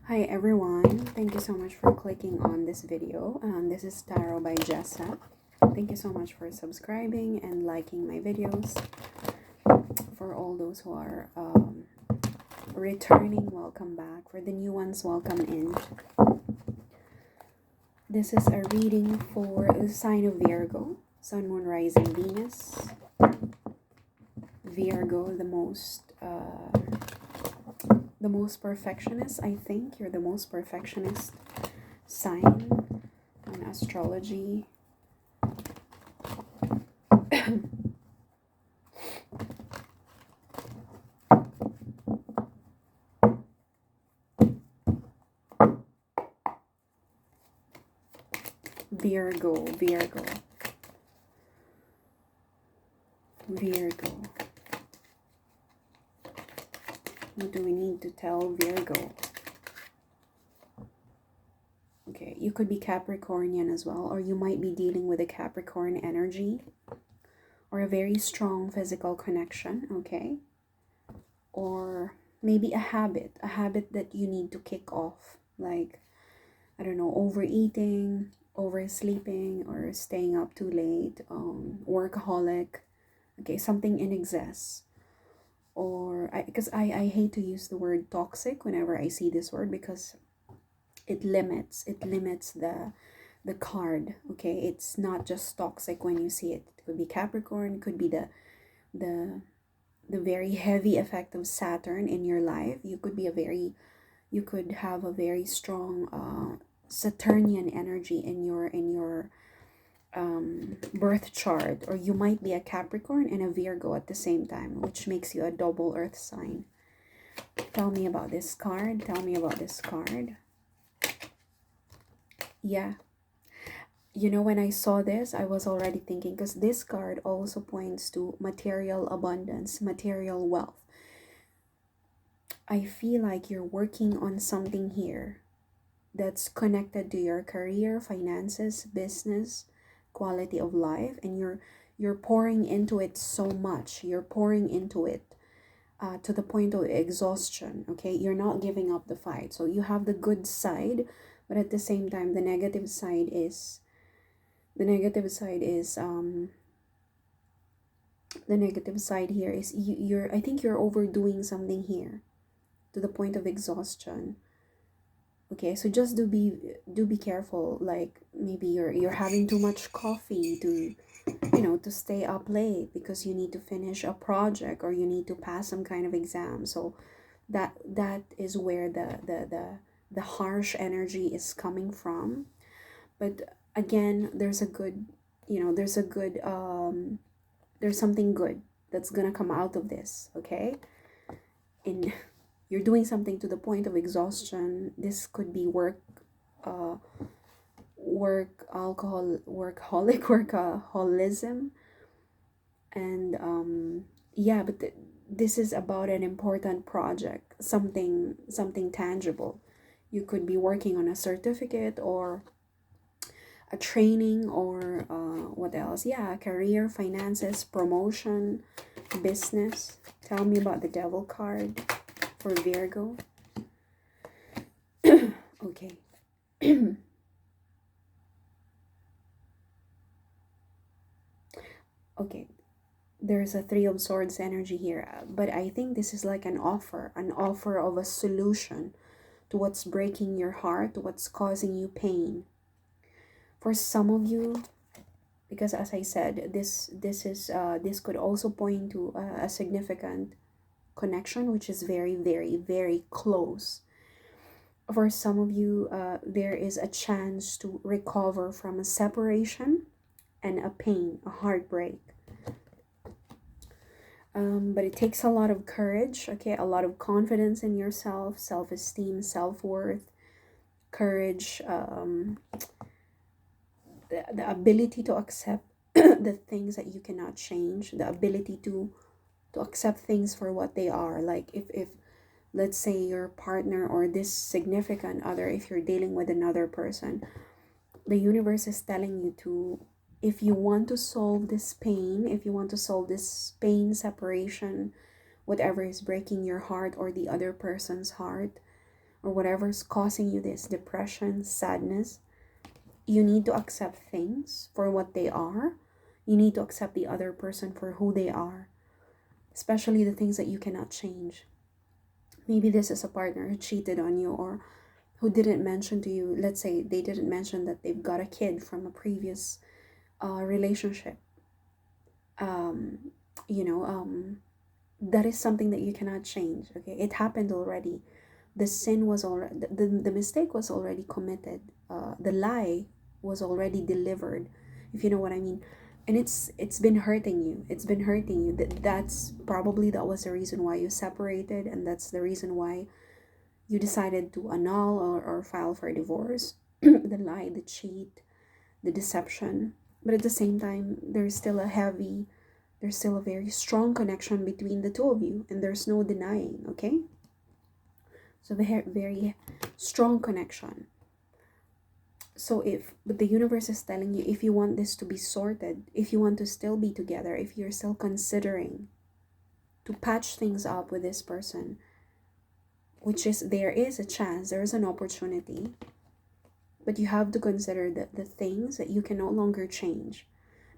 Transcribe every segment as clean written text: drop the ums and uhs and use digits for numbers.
Hi everyone, thank you so much for clicking on this video. This is Tarot by Jessa. Thank you so much for subscribing and liking my videos. For all those who are returning, welcome back. For the new ones, welcome in. This is a reading for the sign of Virgo, Sun, Moon, Rising, Venus. Virgo, the most perfectionist. I think you're the most perfectionist sign on astrology. Virgo. What do we need to tell Virgo? Okay, you could be Capricornian as well, or you might be dealing with a Capricorn energy or a very strong physical connection, okay? Or maybe a habit that you need to kick off, like, I don't know, overeating, oversleeping, or staying up too late, workaholic, okay, something in excess. Or because I hate to use the word toxic whenever I see this word, because it limits the card, okay? It's not just toxic when you see it. It could be Capricorn, it could be the very heavy effect of Saturn in your life. You could have a very strong Saturnian energy in your birth chart, or you might be a Capricorn and a Virgo at the same time, which makes you a double earth sign. Tell me about this card. Yeah, you know, when I saw this, I was already thinking, because this card also points to material abundance, material wealth. I feel like you're working on something here that's connected to your career, finances, business, quality of life, and you're pouring into it so much. You're pouring into it to the point of exhaustion, okay? You're not giving up the fight. So you have the good side, but at the same time, the negative side is the negative side here is you're I think you're overdoing something here to the point of exhaustion. Okay, so just do be careful. Like, maybe you're having too much coffee to, you know, to stay up late because you need to finish a project or you need to pass some kind of exam. So that is where the harsh energy is coming from. But again, there's a good, you know, there's something good that's gonna come out of this, okay? In You're doing something to the point of exhaustion. This could be workaholism, and yeah, but this is about an important project, something tangible. You could be working on a certificate or a training, or what else? Yeah, career, finances, promotion, business. Tell me about the devil card for Virgo. Okay. Okay, there's a Three of Swords energy here, but I think this is like an offer of a solution to what's breaking your heart, to what's causing you pain. For some of you, because as I said, this could also point to a significant connection, which is very, very, very close. For some of you, there is a chance to recover from a separation and a pain, a heartbreak. But it takes a lot of courage, okay? A lot of confidence in yourself, self-esteem, self-worth, courage, the ability to accept the things that you cannot change, the ability to accept things for what they are. Like, if let's say your partner or this significant other, if you're dealing with another person, the universe is telling you to, if you want to solve this pain, separation, whatever is breaking your heart or the other person's heart, or whatever's causing you this depression, sadness, you need to accept things for what they are. You need to accept the other person for who they are, especially the things that you cannot change. Maybe this is a partner who cheated on you, or who didn't mention to you, let's say they didn't mention that they've got a kid from a previous relationship. um, you know, that is something that you cannot change. Okay, it happened already. The sin was already, the mistake was already committed. The lie was already delivered, if you know what I mean. And it's been hurting you. It's been hurting you. That's probably, that was the reason why you separated, and that's the reason why you decided to annul, or file for divorce. The lie, the cheat, the deception. But at the same time, there's still a very strong connection between the two of you, and there's no denying. Okay, so very, very strong connection. So but the universe is telling you, if you want this to be sorted, if you want to still be together, if you're still considering to patch things up with this person, which is, there is a chance, there is an opportunity, but you have to consider the things that you can no longer change.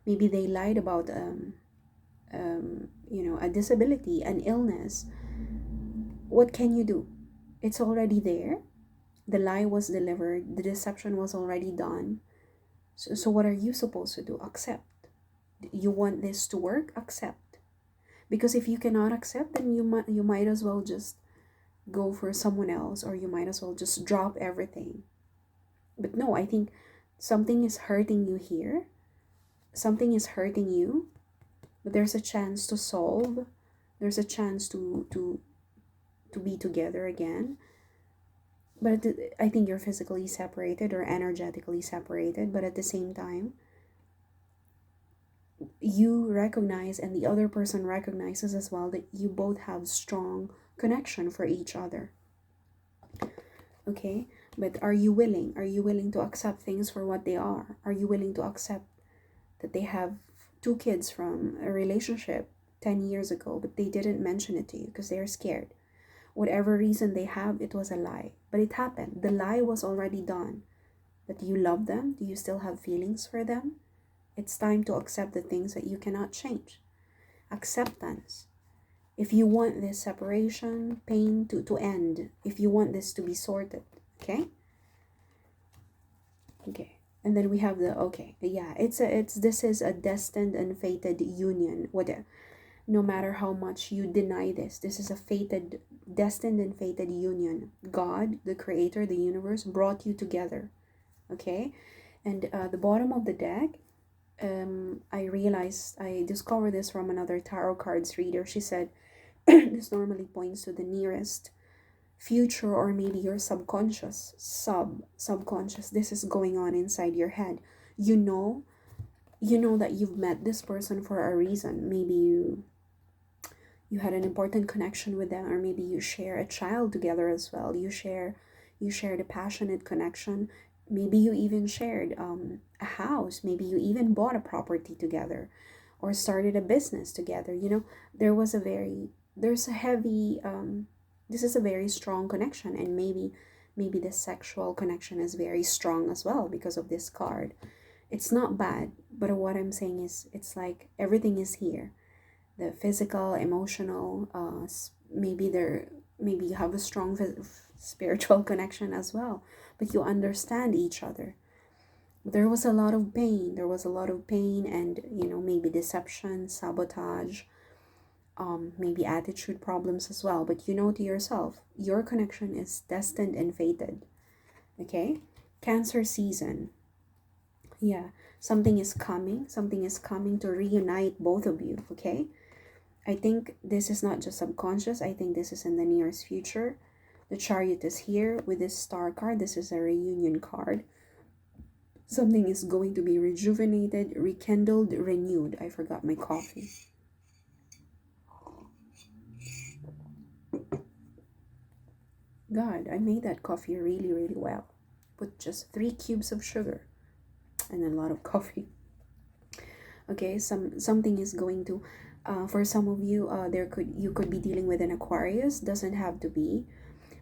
Maybe they lied about a disability, an illness. What can you do? It's already there. The lie was delivered. The deception was already done. So what are you supposed to do? Accept. You want this to work? Accept. Because if you cannot accept, then you might as well just go for someone else, or you might as well just drop everything. But no, I think something is hurting you here. Something is hurting you, but there's a chance to solve. There's a chance to be together again. But I think you're physically separated or energetically separated, but at the same time, you recognize, and the other person recognizes as well, that you both have strong connection for each other. Okay, but are you willing? Are you willing to accept things for what they are? Are you willing to accept that they have 2 kids from a relationship 10 years ago, but they didn't mention it to you because they're scared? Whatever reason they have, it was a lie. But it happened. The lie was already done. But do you love them? Do you still have feelings for them? It's time to accept the things that you cannot change. Acceptance. If you want this separation, pain to end, if you want this to be sorted, okay? Okay. And then we have this is a destined and fated union. No matter how much you deny this is a destined and fated union. God, the creator, the universe, brought you together. Okay? And the bottom of the deck, I discovered this from another tarot cards reader. She said, this normally points to the nearest future, or maybe your subconscious, subconscious. This is going on inside your head. You know that you've met this person for a reason. Maybe you had an important connection with them, or maybe you share a child together as well. You shared a passionate connection. Maybe you even shared a house. Maybe you even bought a property together, or started a business together. There's a heavy this is a very strong connection, and maybe the sexual connection is very strong as well because of this card. It's not bad, but what I'm saying is, it's like everything is here. The physical, emotional, maybe you have a strong spiritual connection as well, but you understand each other. There was a lot of pain. And maybe deception, sabotage, maybe attitude problems as well. But to yourself, your connection is destined and fated. Okay? Cancer season. Yeah, something is coming to reunite both of you. Okay? I think this is not just subconscious. I think this is in the nearest future. The Chariot is here with this star card. This is a reunion card. Something is going to be rejuvenated, rekindled, renewed. I forgot my coffee. God, I made that coffee really, really well. Put just 3 cubes of sugar and a lot of coffee. Okay, something is going to, for some of you, you could be dealing with an Aquarius. Doesn't have to be,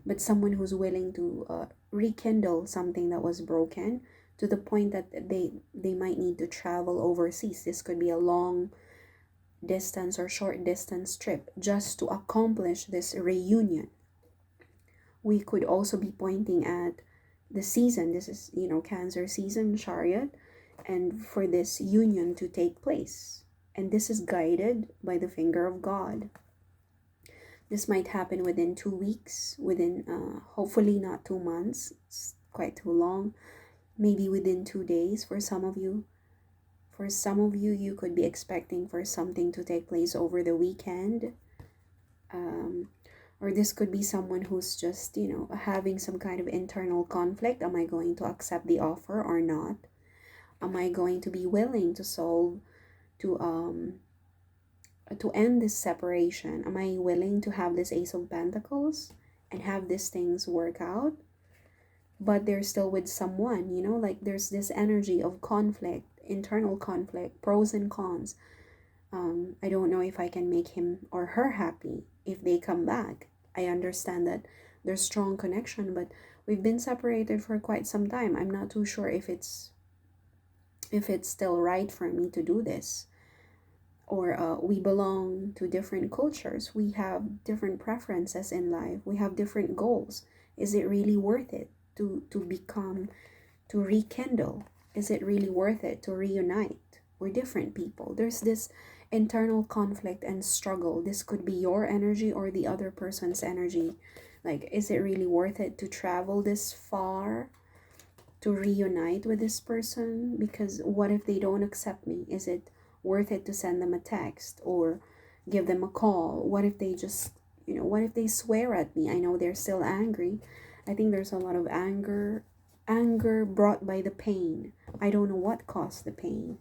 but someone who's willing to rekindle something that was broken, to the point that they might need to travel overseas. This could be a long distance or short distance trip just to accomplish this reunion. We could also be pointing at the season. This is, Cancer season, Chariot, and for this union to take place. And this is guided by the finger of God. This might happen within 2 weeks, within hopefully not 2 months. It's quite too long. Maybe within 2 days for some of you. For some of you, you could be expecting for something to take place over the weekend. Or this could be someone who's just, having some kind of internal conflict. Am I going to accept the offer or not? Am I going to be willing to to end this separation? Am I willing to have this Ace of Pentacles and have these things work out? But they're still with someone, like there's this energy of conflict, internal conflict, pros and cons. I don't know if I can make him or her happy if they come back. I understand that there's strong connection, but we've been separated for quite some time. I'm not too sure if it's still right for me to do this. Or we belong to different cultures. We have different preferences in life. We have different goals. Is it really worth it to rekindle? Is it really worth it to reunite? We're different people. There's this internal conflict and struggle. This could be your energy or the other person's energy. Like, is it really worth it to travel this far to reunite with this person? Because what if they don't accept me? Is it worth it to send them a text or give them a call? What if they just, what if they swear at me? I know they're still angry. I think there's a lot of anger brought by the pain. I don't know what caused the pain.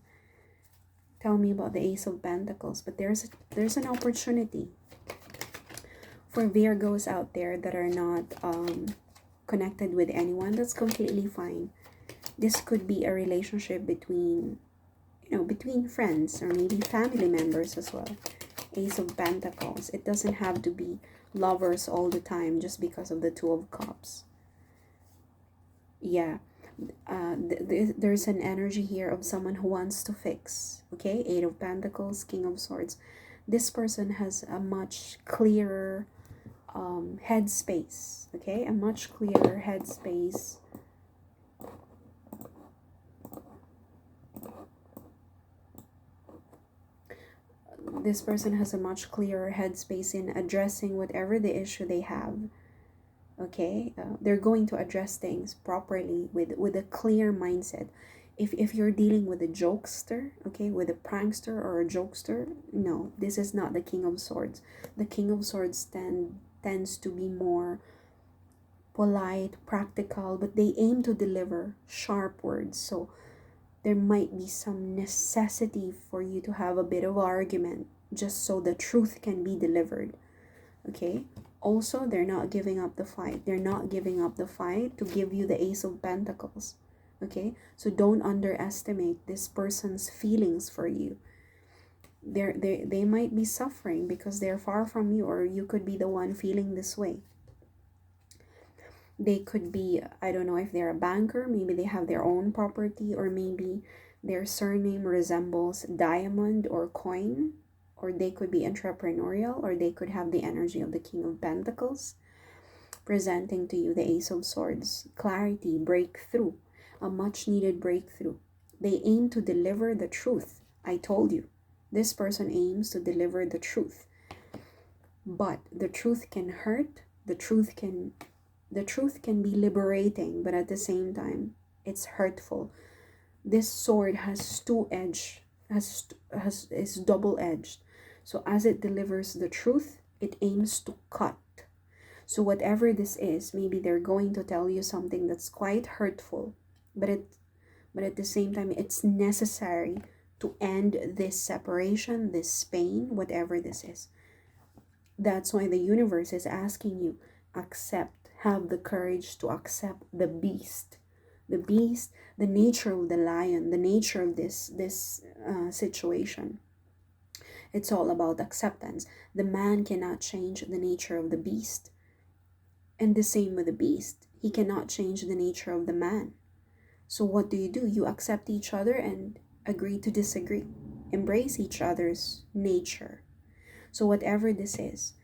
Tell me about the Ace of Pentacles. But there's an opportunity for Virgos out there that are not connected with anyone. That's completely fine. This could be a relationship between friends or maybe family members as well. Ace of Pentacles. It doesn't have to be lovers all the time just because of the Two of Cups. Yeah. There's an energy here of someone who wants to fix. Okay, Eight of Pentacles, King of Swords. This person has a much clearer headspace. Okay, a much clearer headspace. This person has a much clearer headspace in addressing whatever the issue they have. Okay, they're going to address things properly with a clear mindset. If you're dealing with a jokester, okay, with a prankster or a jokester, no, this is not the King of Swords. The King of Swords tends to be more polite, practical, but they aim to deliver sharp words. So there might be some necessity for you to have a bit of argument just so the truth can be delivered. Okay, also they're not giving up the fight. They're not giving up the fight to give you the Ace of Pentacles. Okay, so don't underestimate this person's feelings for you. They might be suffering because they're far from you, or you could be the one feeling this way. They could be, I don't know if they're a banker, maybe they have their own property, or maybe their surname resembles diamond or coin, or they could be entrepreneurial, or they could have the energy of the King of Pentacles, presenting to you the Ace of Swords, clarity, breakthrough, a much needed breakthrough. They aim to deliver the truth. I told you, this person aims to deliver the truth, but the truth can hurt. The truth can be liberating, but at the same time, it's hurtful. This sword has is double-edged. So as it delivers the truth, it aims to cut. So whatever this is, maybe they're going to tell you something that's quite hurtful, but at the same time, it's necessary to end this separation, this pain, whatever this is. That's why the universe is asking you, have the courage to accept the beast, the nature of the lion, the nature of this situation. It's all about acceptance. The man cannot change the nature of the beast. And the same with the beast. He cannot change the nature of the man. So what do? You accept each other and agree to disagree. Embrace each other's nature. So whatever this is,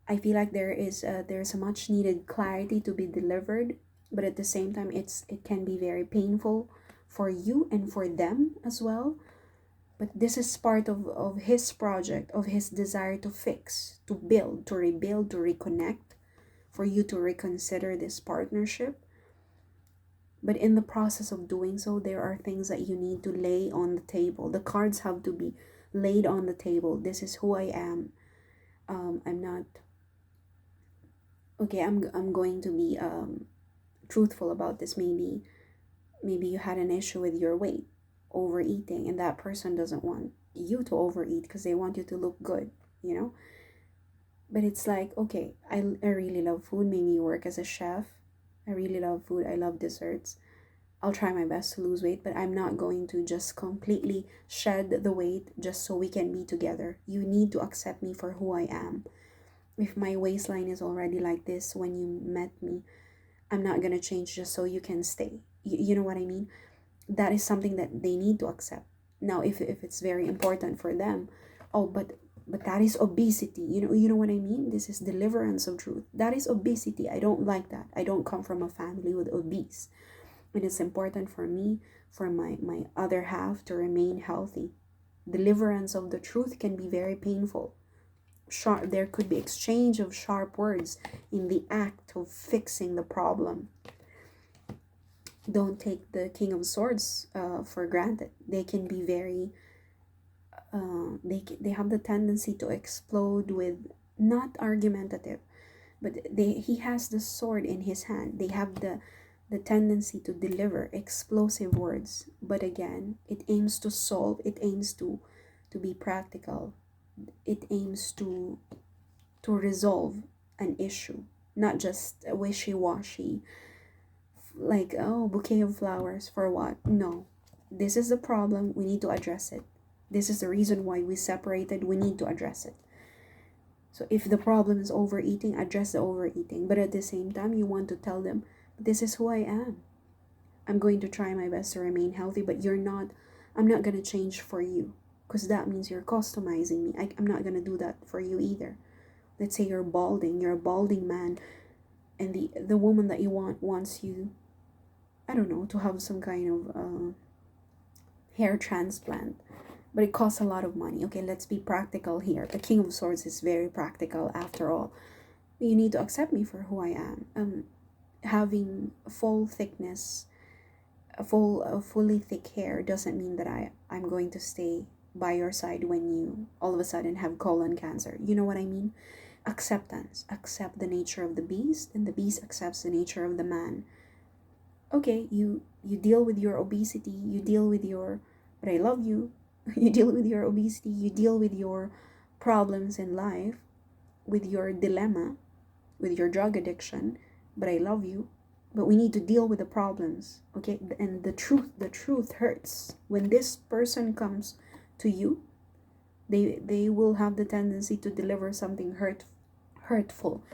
I feel like there's a much needed clarity to be delivered, but at the same time it can be very painful for you and for them as well. But this is part of his project, of his desire to fix, to build, to rebuild, to reconnect, for you to reconsider this partnership. But in the process of doing so, there are things that you need to lay on the table. The cards have to be laid on the table. This is who I am. I'm not okay. I'm going to be truthful about this. Maybe you had an issue with your weight, overeating, and that person doesn't want you to overeat because they want you to look good, you know. But it's like, okay, I really love food. Maybe you work as a chef. I really love food. I love desserts. I'll try my best to lose weight, but I'm not going to just completely shed the weight just so we can be together. You need to accept me for who I am. If my waistline is already like this when you met me, I'm not gonna change just so you can stay. You know what I mean? That is something that they need to accept. Now, if it's very important for them, oh, but that is obesity. You know what I mean? This is deliverance of truth. That is obesity. I don't like that. I don't come from a family with obese. And it's important for me, for my other half to remain healthy. Deliverance of the truth can be very painful. There could be exchange of sharp words in the act of fixing the problem. Don't take the King of Swords for granted. They can be very they have the tendency to explode with, not argumentative, but he has the sword in his hand. They have the tendency to deliver explosive words, but again, it aims to solve, it aims to be practical, it aims to resolve an issue, not just a wishy-washy, like, oh, bouquet of flowers for what? No, this is the problem, we need to address it. This is the reason why we separated, we need to address it. So if the problem is overeating, address the overeating, but at the same time you want to tell them, this is who I am. I'm going to try my best to remain healthy, but I'm not going to change for you, because that means you're customizing me. I'm not going to do that for you either. Let's say you're a balding man, and the woman that you wants you, I don't know, to have some kind of hair transplant, but it costs a lot of money. Okay, let's be practical here. The King of Swords is very practical after all. You need to accept me for who I am. Having full thickness, fully thick hair doesn't mean that I'm going to stay by your side when you all of a sudden have colon cancer. You know what I mean? Acceptance. Accept the nature of the beast, and the beast accepts the nature of the man. Okay, you deal with your obesity, you deal with your, but I love you. You deal with your obesity, you deal with your problems in life, with your dilemma, with your drug addiction, but I love you. But we need to deal with the problems, okay? And the truth hurts. When this person comes to you, they will have the tendency to deliver something hurtful.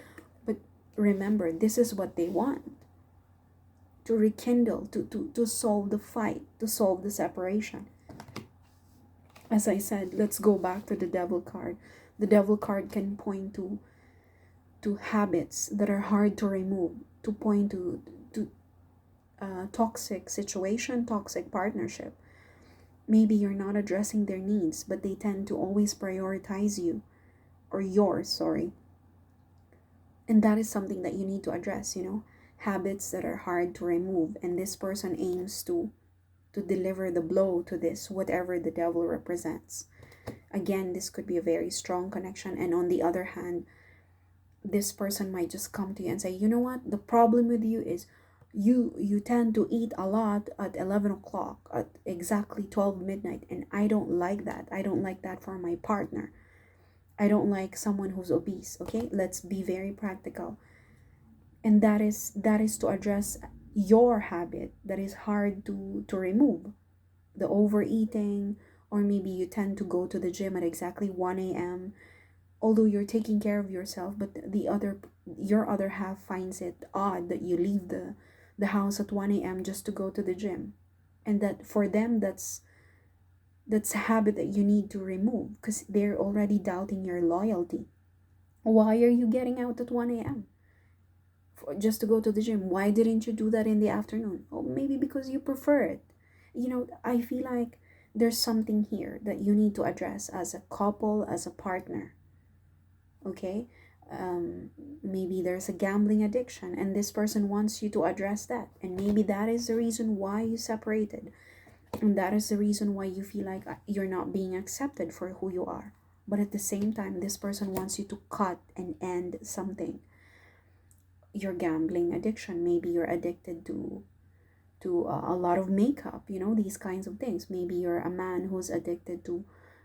But remember, this is what they want. To rekindle, to solve the fight, to solve the separation. As I said, let's go back to the Devil card. The Devil card can point to habits that are hard to remove, to point to toxic situation, toxic partnership. Maybe you're not addressing their needs, but they tend to always prioritize you, or yours, sorry. And that is something that you need to address, habits that are hard to remove. And this person aims to deliver the blow to this, whatever the devil represents. Again, this could be a very strong connection. And on the other hand, this person might just come to you and say, you know what, the problem with you is you tend to eat a lot at 11 o'clock, at exactly 12 midnight, and I don't like that. I don't like that for my partner. I don't like someone who's obese. Okay, let's be very practical. And that is to address your habit that is hard to remove, the overeating, or maybe you tend to go to the gym at exactly 1 a.m. although you're taking care of yourself, but the other your other half finds it odd that you leave the house at 1 a.m. just to go to the gym. And that for them, that's a habit that you need to remove, because they're already doubting your loyalty. Why are you getting out at 1 a.m. Just to go to the gym? Why didn't you do that in the afternoon? Oh, maybe because you prefer it. I feel like there's something here that you need to address as a couple, as a partner. Okay? Um, Maybe there's a gambling addiction, and this person wants you to address that. And maybe that is the reason why you separated. And that is the reason why you feel like you're not being accepted for who you are. But at the same time, this person wants you to cut and end something. Your gambling addiction. Maybe you're addicted to a lot of makeup, these kinds of things. Maybe you're a man who's addicted to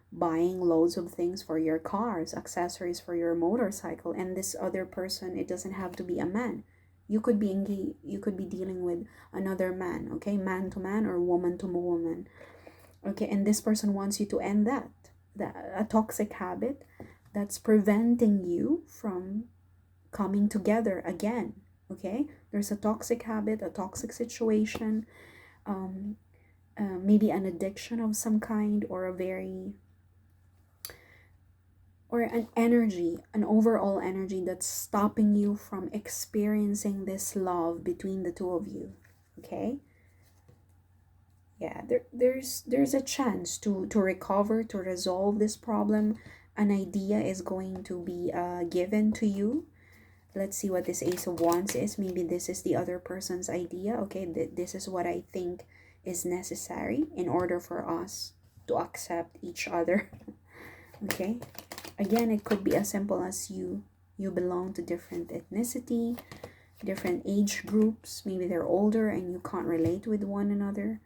buying loads of things for your cars, accessories for your motorcycle, and this other person, it doesn't have to be a man. You could be you could be dealing with another man, okay, man to man or woman to woman, okay, and this person wants you to end that a toxic habit that's preventing you from coming together again. Okay, there's a toxic habit, a toxic situation, um, maybe an addiction of some kind, or an energy, an overall energy that's stopping you from experiencing this love between the two of you. Okay, yeah, there's a chance to recover, to resolve this problem. An idea is going to be given to you. Let's see what this Ace of Wands is. Maybe this is the other person's idea. Okay, this is what I think is necessary in order for us to accept each other. Okay, again, it could be as simple as you belong to different ethnicity, different age groups. Maybe they're older and you can't relate with one another,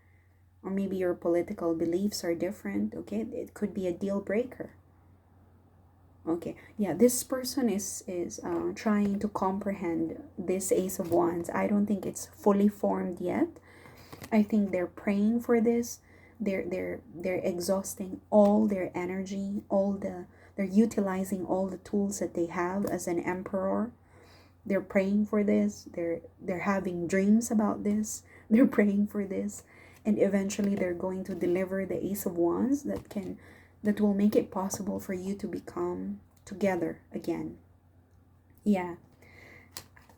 or maybe your political beliefs are different. Okay, it could be a deal breaker. Okay, yeah, this person is trying to comprehend this Ace of Wands. I don't think it's fully formed yet. I think they're praying for this. They're exhausting all their energy, they're utilizing all the tools that they have as an emperor. They're praying for this. They're having dreams about this. They're praying for this, and eventually they're going to deliver the Ace of Wands that will make it possible for you to become together again. Yeah,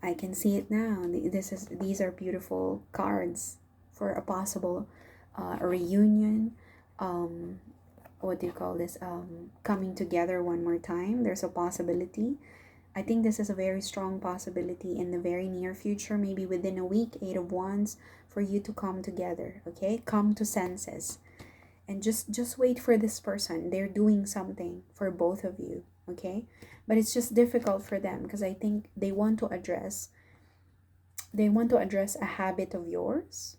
I can see it now. These are beautiful cards for a possible reunion. What do you call this? Coming together one more time. There's a possibility. I think this is a very strong possibility in the very near future, maybe within a week, 8 of Wands, for you to come together. Okay, come to senses, and just wait for this person. They're doing something for both of you. Okay, but it's just difficult for them because I think they want to address a habit of yours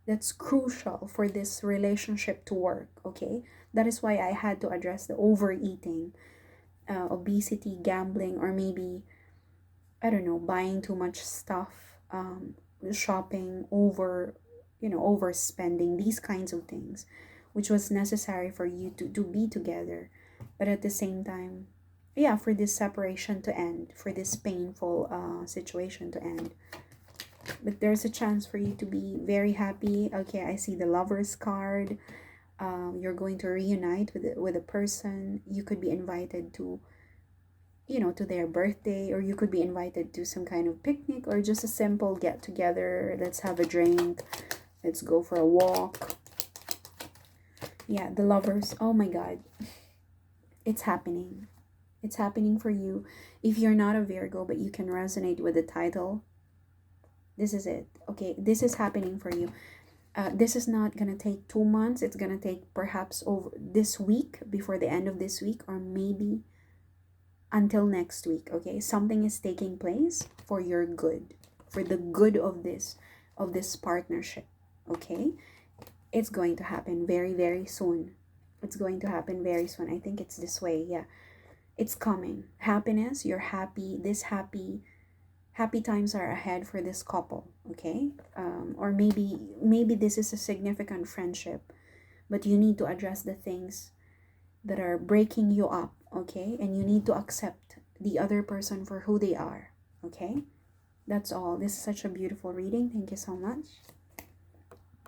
that's crucial for this relationship to work. Okay, that is why I had to address the overeating, obesity, gambling, or maybe, I don't know, buying too much stuff, shopping, overspending, these kinds of things, which was necessary for you to be together. But at the same time, yeah, for this separation to end, for this painful situation to end. But there's a chance for you to be very happy. Okay, I see the Lovers card. You're going to reunite with a person. You could be invited to their birthday, or you could be invited to some kind of picnic, or just a simple get together. Let's have a drink, let's go for a walk. Yeah, the Lovers. Oh my god, it's happening. It's happening for you. If you're not a Virgo but you can resonate with the title, this is it. Okay, this is happening for you. This is not gonna take 2 months. It's gonna take perhaps over this week, before the end of this week, or maybe until next week. Okay, something is taking place for your good, for the good of this partnership. Okay, it's going to happen very, very soon. It's going to happen very soon. I think it's this way. Yeah, it's coming. Happiness. You're happy. Happy times are ahead for this couple. Okay, or maybe this is a significant friendship, but you need to address the things that are breaking you up. Okay, and you need to accept the other person for who they are. Okay, that's all. This is such a beautiful reading. Thank you so much.